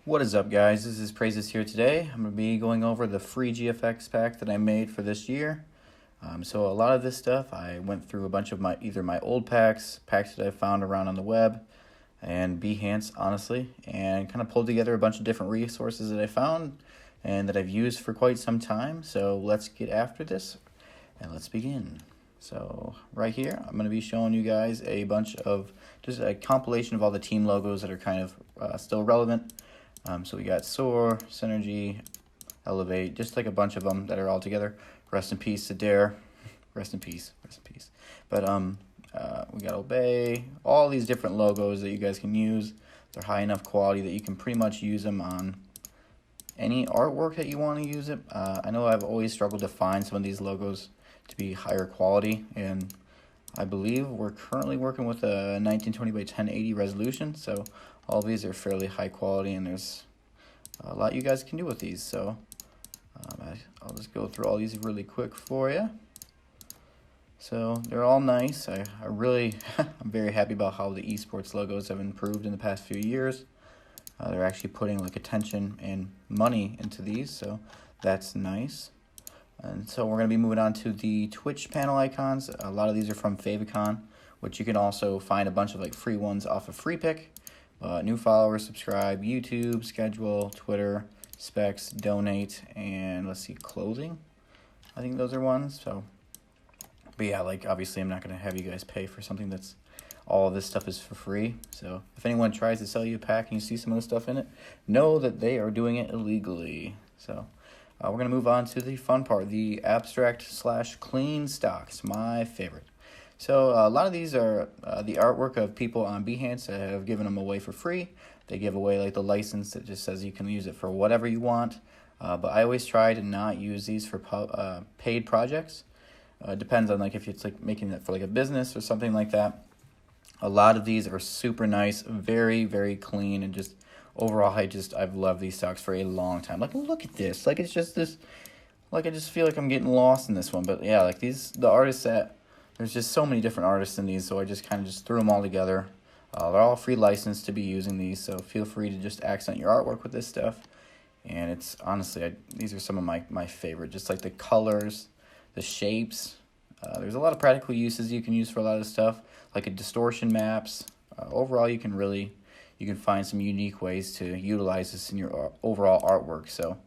What is up, guys? This is Praizist here today. I'm going to be going over the free GFX pack that I made for this year. So a lot of this stuff, I went through a bunch of either my old packs that I found around on the web, and Behance, honestly, and kind of pulled together a bunch of different resources that I found and that I've used for quite some time. So let's get after this, and let's begin. So right here, I'm going to be showing you guys a bunch of, just a compilation of all the team logos that are kind of still relevant. So we got Soar, Synergy, Elevate, just like a bunch of them that are all together. Rest in peace to Dare. Rest in peace. Rest in peace. But we got Obey. All these different logos that you guys can use. They're high enough quality that you can pretty much use them on any artwork that you want to use it. I know I've always struggled to find some of these logos to be higher quality, and I believe we're currently working with a 1920 by 1080 resolution, so all of these are fairly high quality, and there's a lot you guys can do with these. So I'll just go through all these really quick for you. So they're all nice. I really I'm very happy about how the esports logos have improved in the past few years. They're actually putting like attention and money into these, so that's nice. And so we're going to be moving on to the Twitch panel icons. A lot of these are from Favicon, which you can also find a bunch of like free ones off of FreePick. New followers, subscribe, YouTube, schedule, Twitter, specs, donate, and let's see, clothing. I think those are ones. So, but yeah, like obviously I'm not going to have you guys pay for something that's, all of this stuff is for free. So if anyone tries to sell you a pack and you see some of the stuff in it, know that they are doing it illegally. So we're going to move on to the fun part, the abstract/clean stocks, my favorite. So a lot of these are the artwork of people on Behance that have given them away for free. They give away like the license that just says you can use it for whatever you want. But I always try to not use these for paid projects. It depends on like if it's like making it for like a business or something like that. A lot of these are super nice, very, very clean, and just overall, I've loved these stocks for a long time. Like, look at this. Like, it's just this, like, I just feel like I'm getting lost in this one. But yeah, like the artists that, there's just so many different artists in these, so I just kind of just threw them all together. They're all free license to be using these, so feel free to just accent your artwork with this stuff. And it's, honestly, these are some of my favorite, just like the colors, the shapes. There's a lot of practical uses you can use for a lot of this stuff, like a distortion maps. Overall, you can find some unique ways to utilize this in your overall artwork. So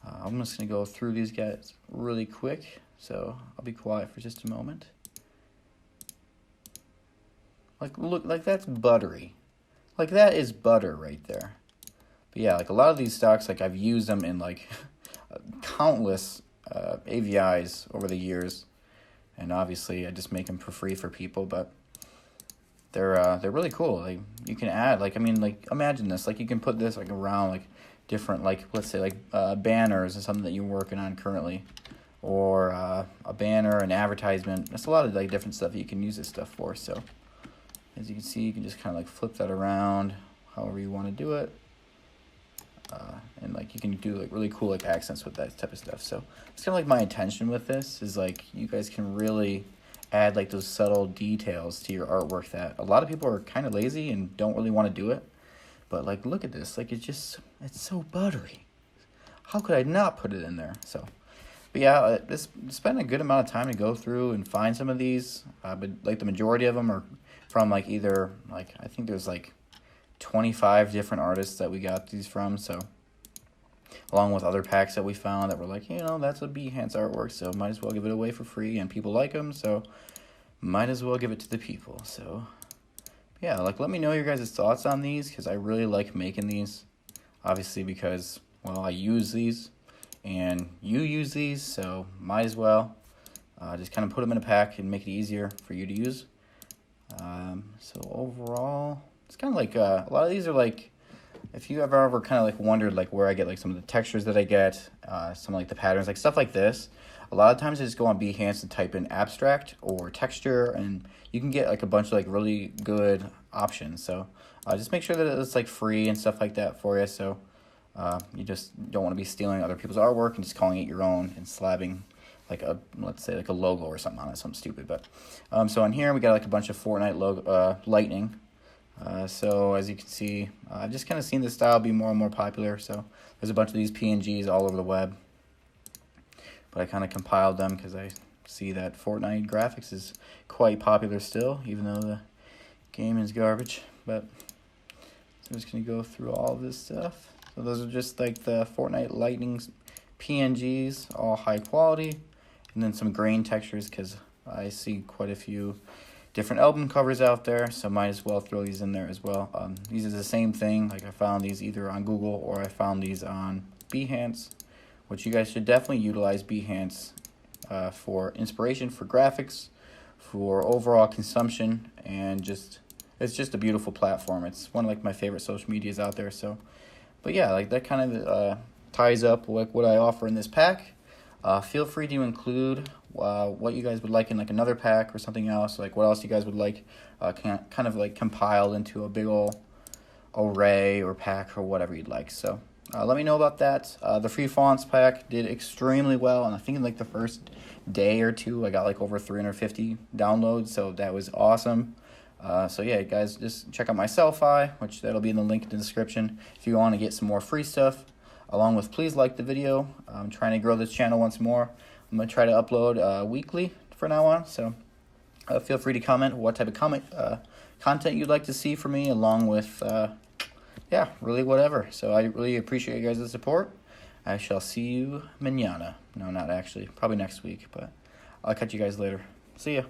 I'm just going to go through these guys really quick. So I'll be quiet for just a moment. Like, look, like that's buttery. Like that is butter right there. But yeah, like a lot of these stocks, like I've used them in like countless AVIs over the years. And obviously I just make them for free for people, but they're really cool. Like you can add, like, I mean, like imagine this, like you can put this like around like different, like let's say like banners or something that you're working on currently, or a banner, an advertisement. There's a lot of like different stuff you can use this stuff for. So as you can see, you can just kind of like flip that around however you want to do it. And like you can do like really cool like accents with that type of stuff. So it's kind of like my intention with this is like you guys can really add like those subtle details to your artwork that a lot of people are kind of lazy and don't really want to do it. But like look at this, like it's so buttery. How could I not put it in there? So, but yeah, spent a good amount of time to go through and find some of these. But like the majority of them are from like either like I think there's like 25 different artists that we got these from, so along with other packs that we found that were like, you know, that's a Behance artwork, so might as well give it away for free, and people like them, so might as well give it to the people. So yeah, like let me know your guys' thoughts on these, because I really like making these, obviously because, well, I use these and you use these, so might as well just kind of put them in a pack and make it easier for you to use. So overall, it's kind of like a lot of these are like, if you ever kind of like wondered like where I get like some of the textures that I get, some like the patterns, like stuff like this, a lot of times I just go on Behance and type in abstract or texture, and you can get like a bunch of like really good options. So just make sure that it's like free and stuff like that for you. So you just don't want to be stealing other people's artwork and just calling it your own and slabbing like a, let's say like a logo or something on it, something stupid. But so on here we got like a bunch of Fortnite logo, lightning. So as you can see, I've just kind of seen this style be more and more popular. So there's a bunch of these PNGs all over the web, but I kind of compiled them because I see that Fortnite graphics is quite popular still, even though the game is garbage. But so I'm just gonna go through all of this stuff. So those are just like the Fortnite Lightning PNGs, all high quality, and then some grain textures because I see quite a few different album covers out there, so might as well throw these in there as well. These are the same thing. Like I found these either on Google or I found these on Behance, which you guys should definitely utilize Behance for inspiration, for graphics, for overall consumption, and it's just a beautiful platform. It's one of like my favorite social medias out there. So, but yeah, like that kind of ties up like what I offer in this pack. Feel free to include what you guys would like in like another pack or something else, like what else you guys would like kind of like compiled into a big old array or pack or whatever you'd like. So let me know about that. The free fonts pack did extremely well, and I think in like the first day or two I got like over 350 downloads, so that was awesome. So yeah, guys, just check out my Sellfy, which that'll be in the link in the description if you want to get some more free stuff. Along with, please like the video. I'm trying to grow this channel once more. I'm going to try to upload weekly from now on. So feel free to comment what type of content you'd like to see from me, along with, yeah, really whatever. So I really appreciate you guys' support. I shall see you mañana. No, not actually. Probably next week, but I'll catch you guys later. See ya.